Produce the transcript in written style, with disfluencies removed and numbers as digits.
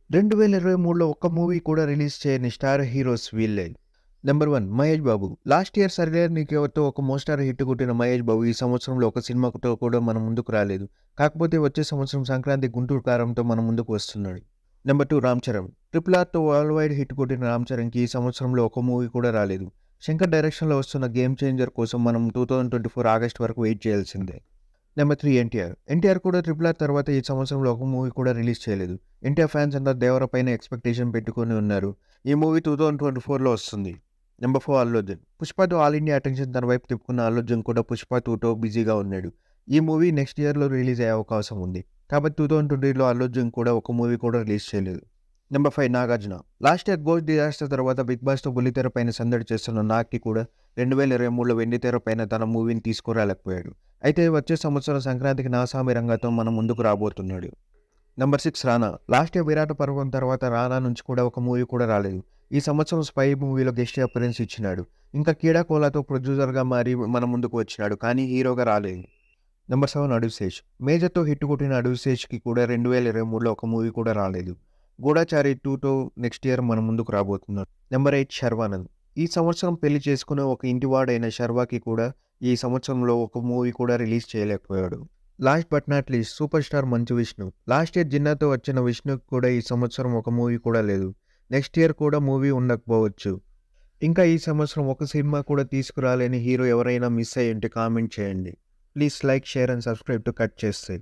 2023లో ఒక్క మూవీ కూడా రిలీజ్ చేయని స్టార్ హీరోస్ వీళ్ళే. Number 1 Mahesh Babu. Last year 'సర్కార్ నీకెవరితో' ఒక మోస్తారు హిట్ కొట్టిన మహేష్ బాబు ఈ సంవత్సరంలో ఒక సినిమాతో కూడా మన ముందుకు రాలేదు. కాకపోతే వచ్చే సంవత్సరం సంక్రాంతి 'గుంటూరు కారం'తో మన ముందుకు వస్తున్నాడు. నంబర్ 2 రామ్ చరణ్. 'ట్రిపుల్ ఆర్'తో వరల్డ్ వైడ్ హిట్ కొట్టిన రామ్ చరణ్‌కి ఈ సంవత్సరంలో ఒక మూవీ కూడా రాలేదు. శంకర్ డైరెక్షన్‌లో వస్తున్న 'గేమ్ చేంజర్' కోసం మనం 2024 ఆగస్ట్ వరకు వెయిట్ చేయాల్సిందే. నెంబర్ 3 ఎన్టీఆర్. ఎన్టీఆర్ కూడా 'ట్రిపుల్ ఆర్' తర్వాత ఈ సంవత్సరంలో ఒక మూవీ కూడా రిలీజ్ చేయలేదు. ఎన్టీఆర్ ఫ్యాన్స్ అంతా 'దేవర' పైన ఎక్స్‌పెక్టేషన్ పెట్టుకొని ఉన్నారు. ఈ మూవీ 2024లో వస్తుంది. Number 4 Allu Arjun. 'Pushpa' all India attention తన వైపు తిప్పుకున్న అల్లు అర్జున్ కూడా 'పుష్ప 2'తో బిజీగా ఉన్నాడు. ఈ మూవీ నెక్స్ట్ ఇయర్‌లో రిలీజ్ అయ్యే అవకాశం ఉంది. కాబట్టి 2023లో అల్లు అర్జున్ కూడా ఒక మూవీ కూడా రిలీజ్ చేయలేదు. Number 5 Nagarjuna. Last year 'ghost disaster' తర్వాత 'బిగ్ బాస్'తో బుల్లితెర పైన సందడి చేస్తున్న 'నాగ్'కి కూడా 2023లో వెండితెర పైన తన మూవీని తీసుకురాలేకపోయాడు. అయితే వచ్చే సంవత్సరం సంక్రాంతికి 'నాసామి రంగ'తో మన ముందుకు రాబోతున్నాడు. నంబర్ 6 రానా. లాస్ట్ ఇయర్ 'విరాట పర్వం' తర్వాత రానా నుంచి కూడా ఒక మూవీ కూడా రాలేదు. ఈ సంవత్సరం 'స్పై' మూవీలో గెస్ట్ అపియరెన్స్ ఇచ్చినాడు. ఇంకా 'కీడా కోలా'తో ప్రొడ్యూసర్‌గా మారి మన ముందుకు వచ్చినాడు. కానీ హీరోగా రాలేదు. నంబర్ 7 అడవిశేష్. 'మేజర్'తో హిట్ కొట్టిన అడవిశేష్‌కి కూడా 2023లో ఒక మూవీ కూడా రాలేదు. 'గూఢచారి 2'తో నెక్స్ట్ ఇయర్ మన ముందుకు రాబోతున్నాడు. నంబర్ 8 శర్వానంద్. ఈ సంవత్సరం పెళ్లి చేసుకున్న ఒక ఇంటివాడైన శర్వాకి కూడా ఈ సంవత్సరంలో ఒక మూవీ కూడా రిలీజ్ చేయలేకపోయాడు. Last but not least super star Manchu Vishnu. Last year 'జిన్నా'తో వచ్చిన విష్ణుకి కూడా ఈ సంవత్సరం ఒక మూవీ కూడా లేదు. నెక్స్ట్ ఇయర్ కూడా మూవీ ఉండకపోవచ్చు. ఇంకా ఈ సంవత్సరం ఒక సినిమా కూడా తీసుకురాలేని హీరో ఎవరైనా మిస్ అయ్యుంటే కామెంట్ చేయండి. Please like, share and subscribe to cut చేస్తే.